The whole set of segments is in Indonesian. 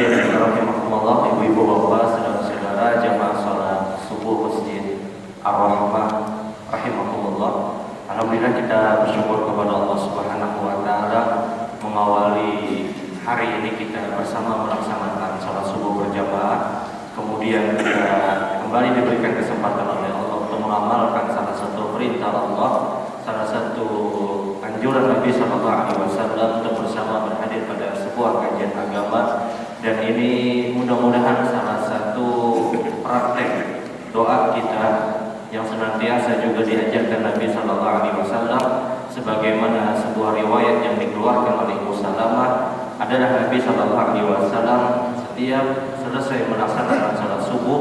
hadirin rahimakumullah, ibu-ibu bapak, saudara-saudara jamaah salat subuh Masjid Ar-Rahmah rahimakumullah. Alhamdulillah kita bersyukur kepada Allah Subhanahu wa taala mengawali hari ini kita bersama melaksanakan salat subuh berjamaah. Kemudian kita kembali diberikan kesempatan oleh Allah untuk mengamalkan salah satu perintah Allah, salah satu anjuran Nabi Sallallahu Alaihi Wasallam untuk bersama berhadir pada sebuah kajian agama. Dan ini mudah-mudahan salah satu praktek doa kita yang senantiasa juga diajarkan Nabi Sallallahu Alaihi Wasallam, sebagaimana sebuah riwayat yang dikeluarkan oleh Ummu Salamah adalah Nabi Sallallahu Alaihi Wasallam setiap selesai melaksanakan salat subuh,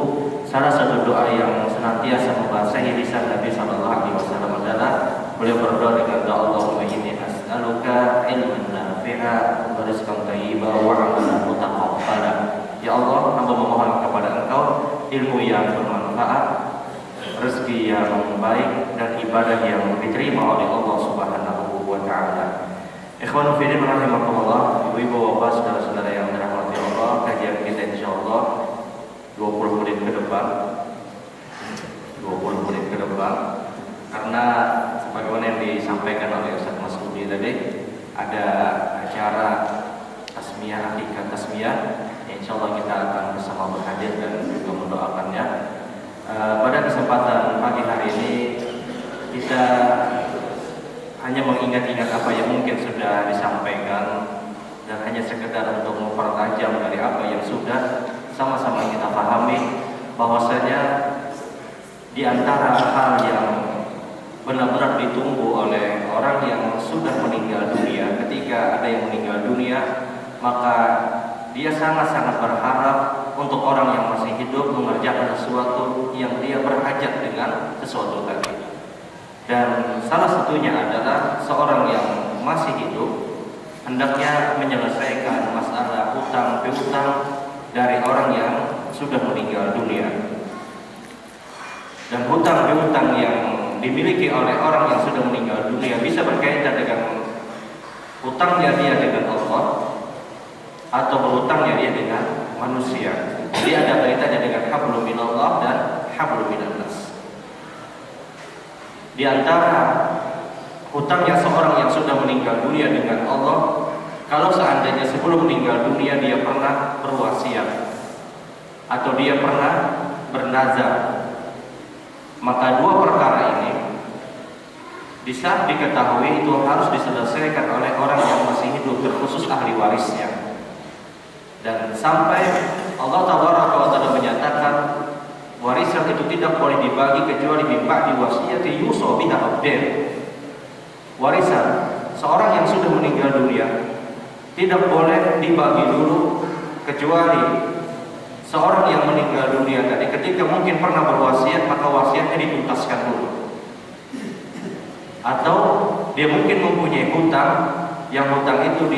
salah satu doa yang senantiasa membasahi lisan Nabi Sallallahu Alaihi Wasallam adalah beliau berdoa dengan doa Allahumma inni as'aluka ilman nafi'a wa rizqan thayyiban wa 'amalan mutaqabbala. Ya Allah, hamba memohon kepada Engkau ilmu yang bermanfaat, rezeki yang baik, dan ibadah yang diterima oleh Allah Subhanahu wa taala. Ikhwanu fillah rahimakumullah, ibu-ibu bapak, saudara-saudara yang dirahmati Allah, kajian kita insyaallah 20 menit ke depan. Karena sebagaimana yang disampaikan oleh Ustaz Masudi tadi, ada acara tasmiyah, akikah tasmiyah. Insyaallah kita akan bersama berhadir dan juga mendoakannya. Pada kesempatan pagi hari ini kita hanya mengingat-ingat apa yang mungkin sudah disampaikan dan hanya sekedar untuk mempertajam dari apa yang sudah sama-sama kita pahami, bahwasanya di antara hal yang benar-benar ditunggu oleh orang yang sudah meninggal dunia, ketika ada yang meninggal dunia, maka dia sangat-sangat berharap untuk orang yang masih hidup mengerjakan sesuatu yang dia berhajat dengan sesuatu tadi. Dan salah satunya adalah seorang yang masih hidup hendaknya menyelesaikan masalah hutang piutang dari orang yang sudah meninggal dunia. Dan hutang piutang yang dimiliki oleh orang yang sudah meninggal dunia bisa berkaitan dengan hutangnya dia dengan Allah atau berhutangnya dia dengan manusia. Jadi ada kaitannya dengan hablum minallah dan hablum minannas. Di antara hutangnya seorang yang sudah meninggal dunia dengan Allah, kalau seandainya sebelum meninggal dunia dia pernah berwasiat atau dia pernah bernazar, maka dua perkara ini di saat diketahui itu harus diselesaikan oleh orang yang masih hidup, terkhusus ahli warisnya. Dan sampai Allah Ta'ala menyatakan warisan itu tidak boleh dibagi kecuali min ba'di wasiyati yusa biha abdain. Warisan seorang yang sudah meninggal dunia tidak boleh dibagi dulu kecuali seorang yang meninggal dunia tadi ketika mungkin pernah berwasiat, maka wasiatnya dituntaskan dulu. Atau dia mungkin mempunyai hutang, yang hutang itu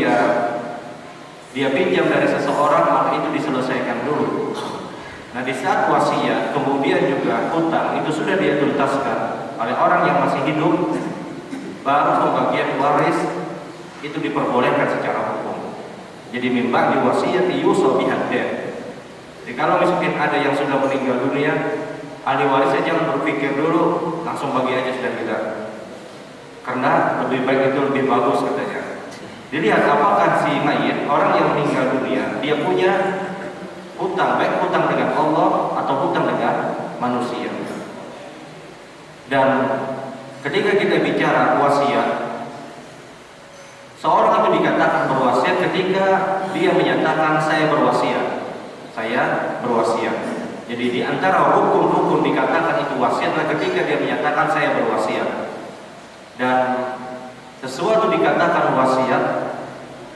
dia pinjam dari seseorang, maka itu diselesaikan dulu. Nah, di saat wasiat kemudian juga hutang itu sudah dia tuntaskan oleh orang yang masih hidup, baru pembagian waris itu diperbolehkan secara hukum. Jadi mimba di wasiat yusa bihaddain. Jadi kalau misalkan ada yang sudah meninggal dunia, ahli warisnya jangan berpikir dulu langsung bagi aja sudah kita, karena lebih baik itu lebih bagus katanya. Dilihat apakah si mayit, orang yang meninggal dunia, dia punya hutang, baik hutang dengan Allah atau hutang dengan manusia. Dan ketika kita bicara wasiat, seorang itu dikatakan berwasiat ketika dia menyatakan saya berwasiat. Jadi di antara rukun-rukun dikatakan itu wasiatlah ketika dia menyatakan saya berwasiat. Dan sesuatu dikatakan wasiat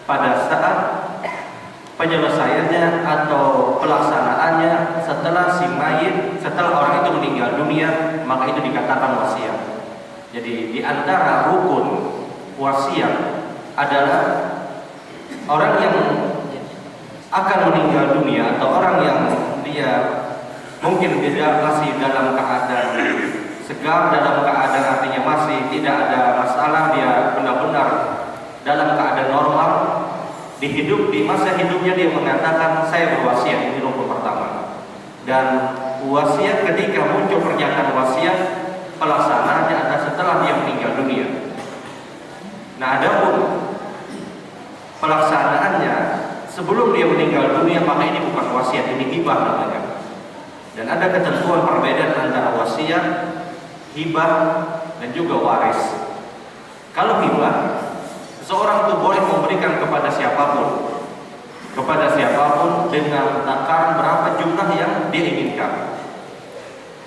pada saat penyelesaiannya atau pelaksanaannya setelah si mayit, setelah orang itu meninggal dunia, maka itu dikatakan wasiat. Jadi di antara rukun wasiat adalah orang yang akan meninggal dunia atau orang yang dia mungkin tidak masih dalam keadaan segar, dalam keadaan artinya masih tidak ada masalah, dia benar-benar dalam keadaan normal, di masa hidupnya dia mengatakan saya berwasiat, ini rukun pertama. Dan wasiat ketika muncul pernyataan wasiat, pelaksanaannya adalah setelah dia meninggal dunia. Nah, adapun pelaksanaannya sebelum dia meninggal dunia, maka ini bukan wasiat, ini hibah namanya. Dan ada ketentuan perbedaan antara wasiat, hibah, dan juga waris. Kalau hibah, seseorang itu boleh memberikan kepada siapapun dengan takaran berapa jumlah yang dia inginkan.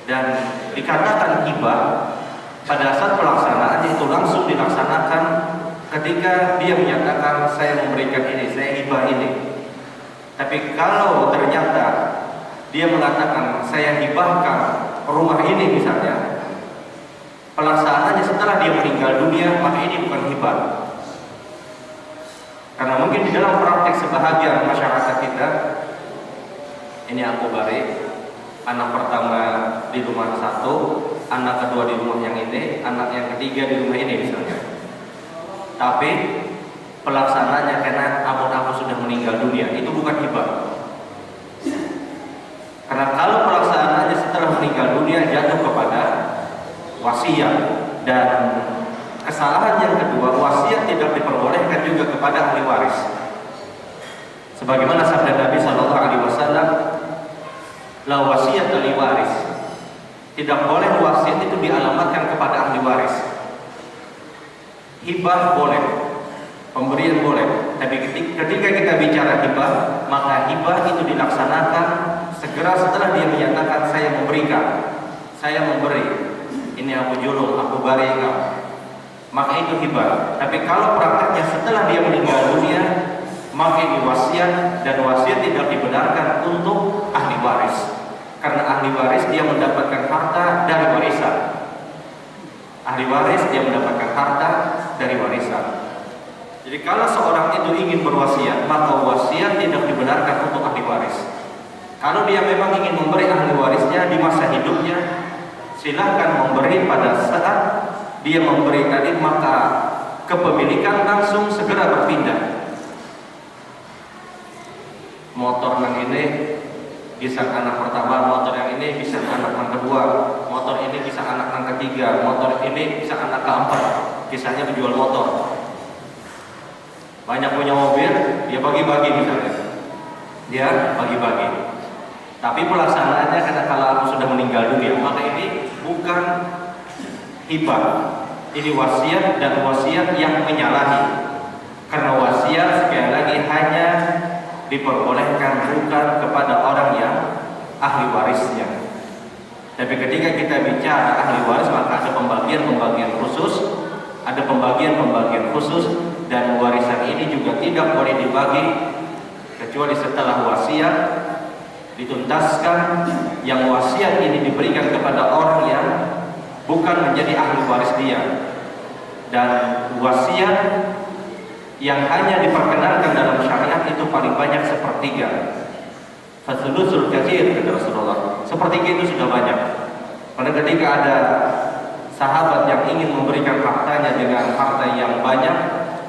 Dan dikatakan hibah pada saat pelaksanaannya itu langsung dilaksanakan ketika dia menyatakan saya memberikan ini, saya hibah ini. Tapi kalau ternyata dia mengatakan saya hibahkan rumah ini misalnya, pelaksanaannya setelah dia meninggal dunia, maka ini bukan hibah. Karena mungkin di dalam praktek sebahagian masyarakat kita, ini aku bari, anak pertama di rumah satu, anak kedua di rumah yang ini, anak yang ketiga di rumah ini misalnya. Tapi pelaksananya karena abun aku sudah meninggal dunia, itu bukan hibah. Karena kalau pelaksanaannya setelah meninggal dunia jatuh kepada wasiat. Dan kesalahan yang kedua, wasiat tidak diperbolehkan juga kepada ahli waris. Sebagaimana sabda Nabi SAW, la wasiat ahli waris. Tidak boleh wasiat itu dialamatkan kepada ahli waris. Hibah boleh, pemberian boleh, tapi ketika kita bicara hibah, maka hibah itu dilaksanakan segera setelah dia menyatakan saya memberikan, saya memberi. Ini aku julung, aku bari engkau, maka itu hibah. Tapi kalau prakteknya setelah dia meninggal dunia, maka ini wasiat, dan wasiat tidak dibenarkan untuk ahli waris. Karena ahli waris dia mendapatkan harta dari warisan. Ahli waris dia mendapatkan harta dari warisan. Jadi kalau seorang itu ingin berwasiat, maka wasiat tidak dibenarkan untuk ahli waris. Kalau dia memang ingin memberi ahli warisnya di masa hidupnya, silahkan memberi. Pada saat dia memberi tadi, maka kepemilikan langsung segera berpindah. Motor yang ini bisa anak pertama, motor yang ini bisa anak yang kedua, motor ini bisa anak yang ketiga, motor ini bisa anak keempat. Kisahnya penjual motor, banyak punya mobil, dia bagi-bagi misalnya, dia bagi-bagi. Tapi pelaksanaannya karena kalau aku sudah meninggal dunia, maka ini bukan hibah, ini wasiat, dan wasiat yang menyalahi. Karena wasiat sekali lagi hanya diperbolehkan bukan kepada orang yang ahli warisnya. Tapi ketika kita bicara ahli waris, maka ada pembagian-pembagian khusus, ada pembagian-pembagian khusus, dan warisan ini juga tidak boleh dibagi kecuali setelah wasiat dituntaskan, yang wasiat ini diberikan kepada orang yang bukan menjadi ahli waris dia. Dan wasiat yang hanya diperkenankan dalam syariat itu paling banyak sepertiga. Fasulusul katsir, kata Rasulullah. Sepertiga itu sudah banyak. Karena ketika ada sahabat yang ingin memberikan hartanya dengan harta yang banyak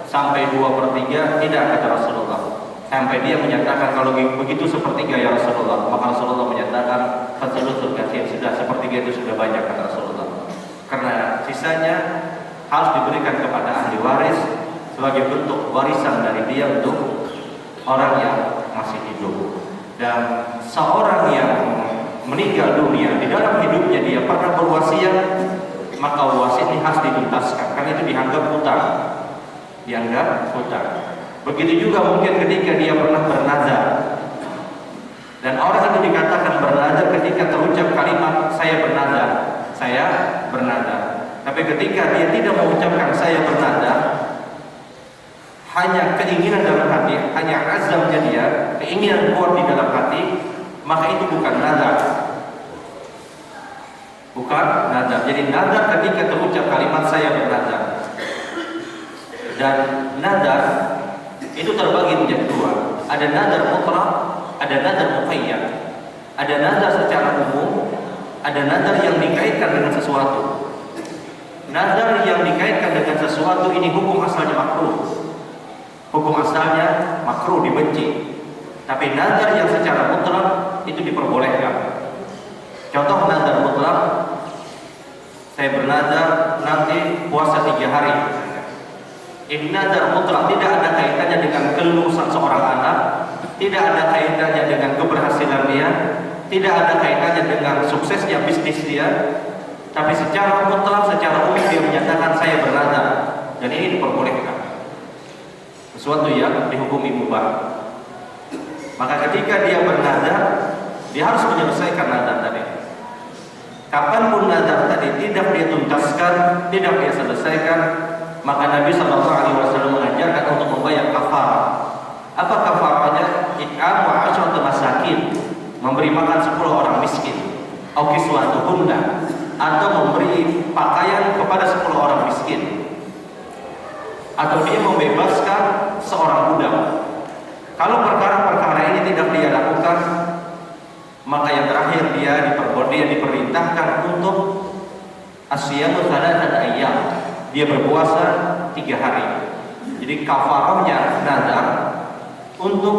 sampai 2/3, tidak, kata Rasulullah. Sampai dia menyatakan kalau begitu sepertiga ya Rasulullah. Maka Rasulullah menyatakan fasulusul katsir, sudah sepertiga itu sudah banyak, kata Rasulullah. Karena sisanya harus diberikan kepada ahli waris sebagai bentuk warisan dari dia untuk orang yang masih hidup. Dan seorang yang meninggal dunia, di dalam hidupnya dia pernah berwasiat, maka wasiat ini harus dituntaskan, karena itu dianggap hutang. Dianggap hutang. Begitu juga mungkin ketika dia pernah bernazar, dan orang itu dikatakan bernazar ketika terucap kalimat saya bernazar, saya bernazar. Tapi ketika dia tidak mengucapkan saya bernazar, hanya keinginan dalam hati, hanya azamnya dia, keinginan kuat di dalam hati, maka itu bukan nazar. Bukan nazar. Jadi nazar ketika terucap kalimat saya bernazar. Dan nazar itu terbagi menjadi dua. Ada nazar mutlak, ada nazar muqayyad. Ada nazar secara umum, ada nazar yang dikaitkan dengan sesuatu. Nazar yang dikaitkan dengan sesuatu ini hukum asalnya makruh. hukum asalnya makruh, dibenci. Tapi nazar yang secara mutlak itu diperbolehkan. Contoh nazar mutlak, saya bernazar nanti puasa 3 hari. Ini nazar mutlak, tidak ada kaitannya dengan kelulusan seorang anak, tidak ada kaitannya dengan keberhasilan dia, tidak ada kaitannya dengan suksesnya bisnis dia, tapi secara mutlak, secara umum dia menyatakan saya bernazar, dan ini diperbolehkan. Sesuatu yang dihukumi mubah. Maka ketika dia bernazar, dia harus menyelesaikan nazar tadi. Kapanpun nazar tadi tidak dia tuntaskan, tidak dia selesaikan, maka Nabi SAW mengajarkan untuk membayar kafarah. Apa kafarahnya? It'amu 'asyrati masakin, memberi makan 10 orang miskin, atau kiswatuhunna, atau memberi pakaian kepada 10 orang miskin, atau dia membebaskan seorang budak. Kalau perkara-perkara ini tidak dia lakukan, maka yang terakhir dia diperintahkan untuk asyamu thalathata ayyam, dia berpuasa 3 hari. Jadi kafarahnya nazar untuk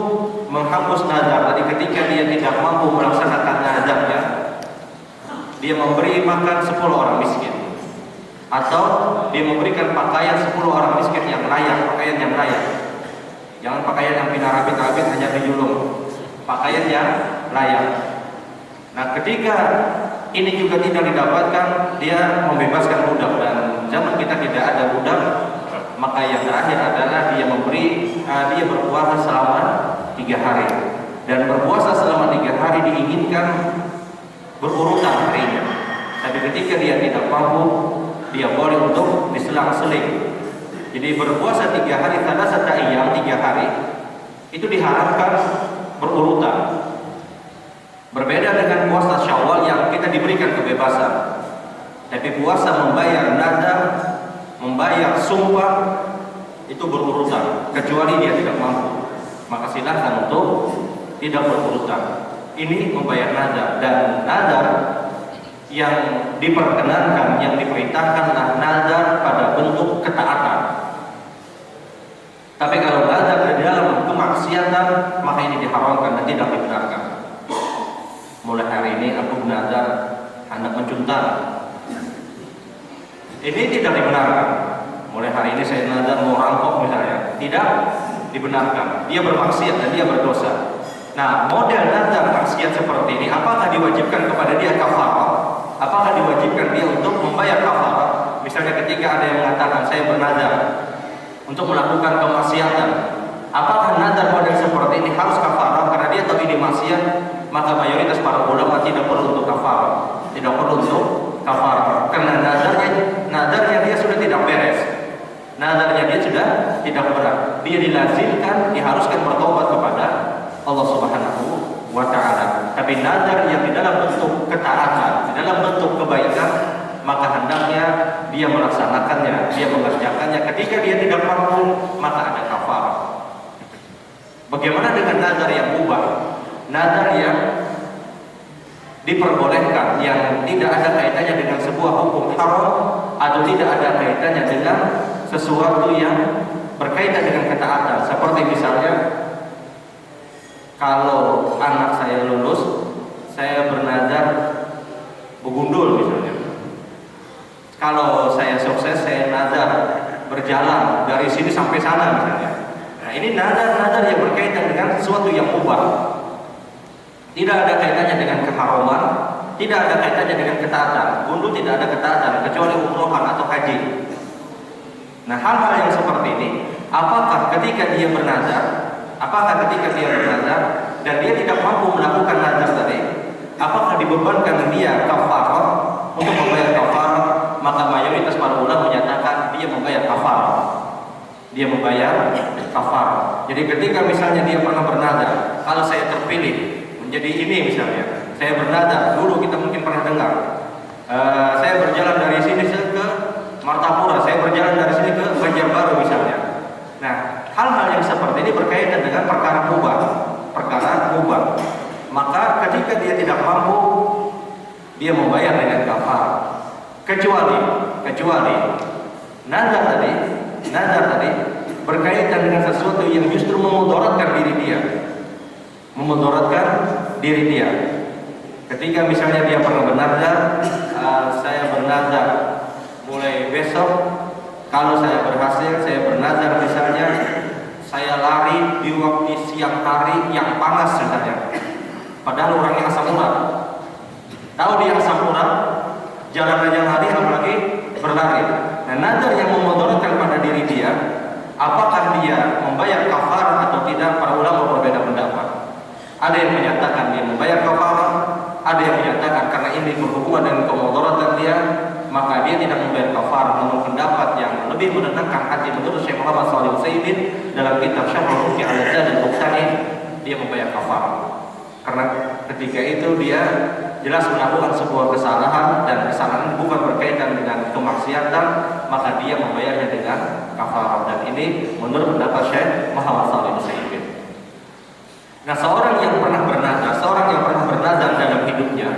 menghapus nazar tadi. Ketika dia tidak mampu melaksanakan nazarnya, dia memberi makan 10 orang miskin, atau dia memberikan pakaian 10 orang miskin yang layak, pakaian yang layak. Jangan pakaian yang pinarabit-rabit hanya dijulung, pakaian yang layak. Nah, ketika ini juga tidak didapatkan, dia membebaskan budak, dan zaman kita tidak ada budak, maka yang terakhir adalah dia berpuasa selama 3 hari. Dan berpuasa selama 3 hari diinginkan berurutan harinya. Tapi ketika dia tidak mampu, dia boleh untuk diselang-seling. Jadi berpuasa 3 hari, thalathata ayyam, 3 hari, itu diharapkan berurutan. Berbeda dengan puasa Syawal yang kita diberikan kebebasan. Tapi puasa membayar nazar, membayar sumpah, itu berurutan. Kecuali dia tidak mampu, maka silahkan untuk tidak berurutan. Ini membayar nazar, dan nazar yang diperkenankan, yang diperintahkan adalah nazar pada bentuk ketaatan. Tapi kalau nazar di dalam kemaksiatan, maka ini diharamkan dan tidak dibenarkan. Mulai hari ini aku bernazar hendak mencuntal, ini tidak dibenarkan. Mulai hari ini saya nazar mau rampok misalnya, tidak dibenarkan. Dia bermaksiat dan dia berdosa. Nah, model nazar maksiat seperti ini, apakah diwajibkan kepada dia kafarah? Apakah diwajibkan dia untuk membayar kafarah? Misalnya ketika ada yang mengatakan saya bernazar untuk melakukan kemaksiatan, apakah nazar model seperti ini harus kafarah karena dia tahu ini maksiat? Maka mayoritas para ulama tidak perlu untuk kafarah, tidak perlu untuk kafarah, karena nazarnya dia sudah tidak beres, nazarnya dia sudah tidak benar. Dia dilazimkan, diharuskan bertobat kepada Allah Subhanahu wa Ta'ala. Tapi nazar yang di dalam bentuk ketaatan, di dalam bentuk kebaikan, maka hendaknya dia melaksanakannya, dia mengerjakannya. Ketika dia tidak mampu, maka ada kafarah. Bagaimana dengan nazar yang mubah? Nazar yang diperbolehkan, yang tidak ada kaitannya dengan sebuah hukum haram, atau tidak ada kaitannya dengan sesuatu yang berkaitan dengan ketaatan. Seperti misalnya, kalau anak saya lulus, saya bernazar begundul misalnya. Kalau saya sukses, saya nazar berjalan dari sini sampai sana misalnya. Nah, ini nazar-nazar yang berkaitan dengan sesuatu yang mubah. Tidak ada kaitannya dengan keharaman, tidak ada kaitannya dengan ketaatan. Gundul tidak ada ketaatan kecuali umrohan atau haji. Nah, hal-hal yang seperti ini, apakah ketika dia bernazar dan dia tidak mampu melakukan nazar tadi, apakah dibebankan dia kafarah untuk membayar kafarah? Maka mayoritas para ulama menyatakan dia membayar kafarah. Dia membayar kafarah. Jadi ketika misalnya dia pernah bernazar, kalau saya terpilih jadi ini misalnya, saya bernazar, dulu kita mungkin pernah dengar, saya berjalan dari sini ke Martapura, saya berjalan dari sini ke Banjarbaru misalnya. Nah, hal-hal yang seperti ini berkaitan dengan perkara mubah. Maka ketika dia tidak mampu, dia membayar dengan kafarah. Kecuali nazar tadi berkaitan dengan sesuatu yang justru memudaratkan diri dia. Memudaratkan diri dia. Ketika misalnya dia pernah bernazar, saya bernazar mulai besok kalau saya berhasil, saya bernazar misalnya saya lari di waktu siang hari yang panas misalnya. Padahal orangnya asam urat. Tahu dia asam urat, jalan aja lari apalagi berlari. Nah, nazar yang memudaratkan pada diri dia, apakah dia membayar kafarah atau tidak? Para ulama berbeda pendapat. Ada yang menyatakan dia membayar kafarah, ada yang menyatakan karena ini berhubungan dengan kemudaratan dia, maka dia tidak membayar kafarah. Namun pendapat yang lebih menenangkan hati menurut Syekh Muhammad Shalih Utsaimin dalam kitab Syarh Ruqyah al-Adzan dan Bukhari, dia membayar kafarah. Karena ketika itu dia jelas melakukan sebuah kesalahan dan kesalahan bukan berkaitan dengan kemaksiatan, maka dia membayarnya dengan kafarah. Dan ini menurut pendapat Syekh Muhammad Shalih Utsaimin. Nah, seorang yang pernah bernazar dalam hidupnya,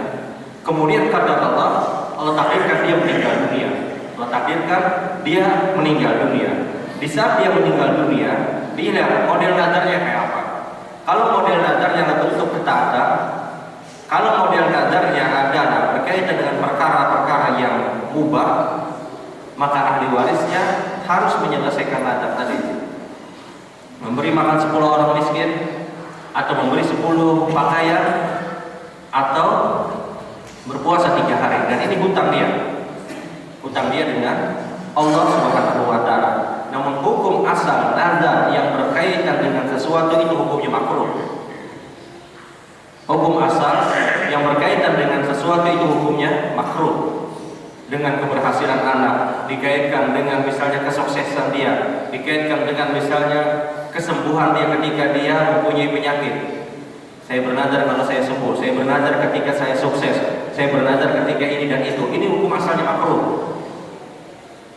kemudian kata Allah takdirkan dia meninggal dunia. Allah takdirkan dia meninggal dunia. Di saat dia meninggal dunia, dilihat model nazarnya kayak apa. Kalau model nazarnya bentuk ketaatan, kalau model nazarnya adalah berkaitan dengan perkara-perkara yang mubah, maka ahli warisnya harus menyelesaikan nazar tadi. Memberi makan 10 orang miskin, atau memberi 10 pakaian, atau berpuasa 3 hari. Dan ini hutang dia dengan Allah Subhanahu wa Ta'ala. Namun hukum asal nazar yang berkaitan dengan sesuatu itu hukumnya makruh. Hukum asal yang berkaitan dengan sesuatu itu hukumnya makruh. Dengan keberhasilan anak, dikaitkan dengan misalnya kesuksesan dia, dikaitkan dengan misalnya kesembuhan dia ketika dia mempunyai penyakit. Saya bernazar kalau saya sembuh, saya bernazar ketika saya sukses, saya bernazar ketika ini dan itu. Ini hukum asalnya makruh.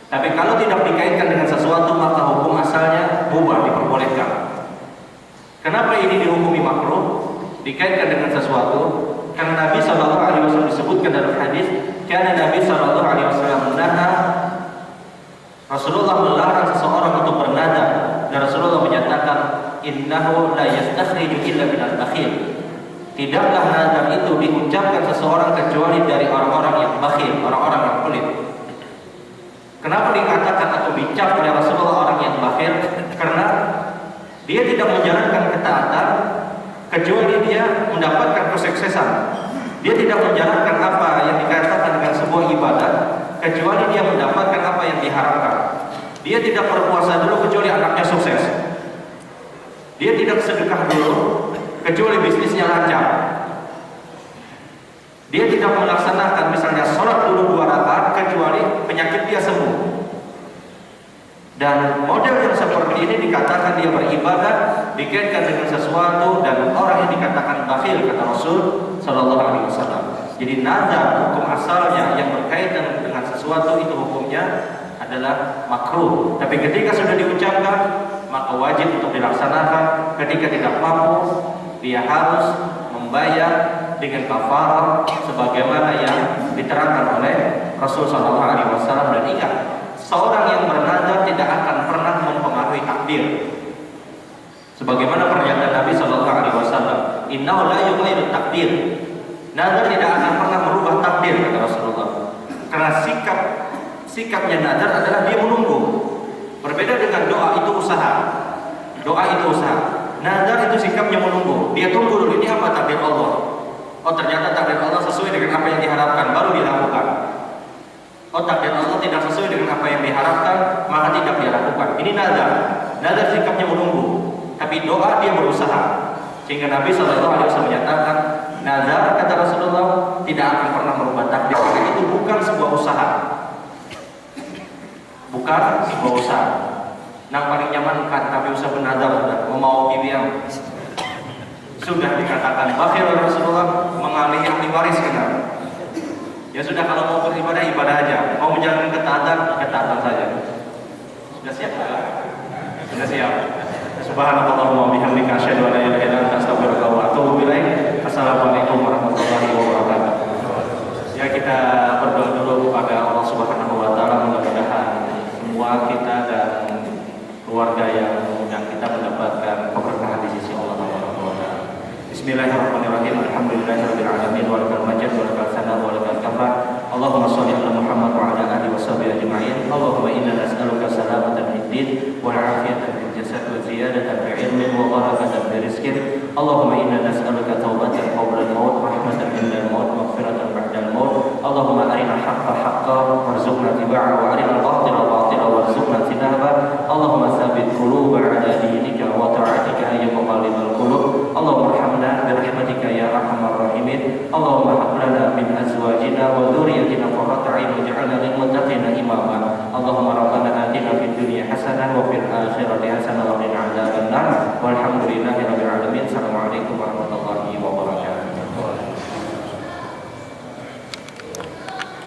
Tapi kalau tidak dikaitkan dengan sesuatu, maka hukum asalnya mubah, diperbolehkan. Kenapa ini dihukumi makruh? Dikaitkan dengan sesuatu, karena Nabi SAW disebutkan dalam hadis, karena Nabi SAW menahan, Rasulullah melarang seseorang untuk bernazar, dan Rasulullah menyatakan, innahu la yastakhriju illa minal bakhil. Tidaklah nazar itu diucapkan seseorang kecuali dari orang-orang yang bakhil, orang-orang yang pelit. Kenapa dikatakan atau dicap oleh Rasulullah orang yang bakhil? Karena dia tidak menjalankan ketaatan kecuali dia mendapatkan kesuksesan. Dia tidak menjalankan apa yang dikatakan dengan sebuah ibadah kecuali dia mendapatkan apa yang diharapkan. Dia tidak berpuasa dulu kecuali anaknya sukses. Dia tidak sedekah dulu kecuali bisnisnya lancar. Dia tidak melaksanakan misalnya sholat dulu 2 rakaat kecuali penyakit dia sembuh. Dan model yang seperti ini dikatakan dia beribadah dikaitkan dengan sesuatu, dan orang yang dikatakan bakhil, kata Rasul Sallallahu Alaihi Wasallam. Jadi nazar hukum asalnya yang berkaitan dengan sesuatu itu hukumnya adalah makruh. Tapi ketika sudah diucapkan, maka wajib untuk dilaksanakan. Ketika tidak mampu, dia harus membayar dengan kafarah sebagaimana yang diterangkan oleh Rasul Sallallahu Alaihi Wasallam. Dan ingat, seorang yang bernazar tidak akan pernah mempengaruhi takdir. Sebagaimana pernyataan Nabi Sallallahu Alaihi Wasallam, innahu la yughayyiru takdir. Nazar tidak akan pernah merubah takdir, kata Rasulullah. Karena sikapnya nazar adalah dia menunggu. Berbeda dengan doa, itu usaha. Doa itu usaha. Nazar itu sikapnya menunggu. Dia tunggu dulu, ini apa takdir Allah. Oh, ternyata takdir Allah sesuai dengan apa yang diharapkan, baru dilakukan. Oh, takdir Allah tidak sesuai dengan apa yang diharapkan, maka tidak dia lakukan. Ini nazar. Nazar sikapnya menunggu, tapi doa dia berusaha. Sehingga Nabi SAW menyatakan, nazar, kata Rasulullah, tidak akan pernah merubah takdir. Karena itu bukan sebuah usaha. Bukan sebuah usaha. Yang paling nyaman kan Nabi usah bernazar, mau yang sudah dikatakan bakhil oleh Rasulullah, mengalih ahli waris kita. Ya sudah, kalau mau beribadah, ibadah aja. Mau menjalankan ketaatan saja. Sudah siap? Sudah siap. Subhanallahumma wa bihamdika asyhadu an la ilaha illa anta astaghfiruka wa atubu ilaik. Assalamualaikum warahmatullahi wabarakatuh. Ya, kita berdoa dulu kepada Allah Subhanahu wa Ta'ala, mudah-mudahan semua kita dan keluarga yang Bismillahirrahmanirrahim. Alhamdulillahirabbil alamin wa lakal majid wa lakal sana wa lakal kafa. Allahumma shalli ala Muhammad wa ala alihi washabihi ajma'in. Allahumma inna nas'aluka salamatan fid din wal 'afiyatan fil jasad wa ziyadatan fil ilmi wa barakatan fil rizqi. Allahumma inna nas'aluka taubatan qabla al-maut, rahmatan indal maut, maghfiratan ba'dal maut. Allahumma arina al-haqqa haqqan warzuqna ittiba'ahu wa arina al-batila batilan warzuqna ijtinabah. Allahumma tsabbit qulubana 'ala dinika wa ta'atika ya muqallibal qulub. Allahumma arhamna bi rahmatika ya arhamar rahimin. Allahumma hab lana min azwajina wa dhurriyyatina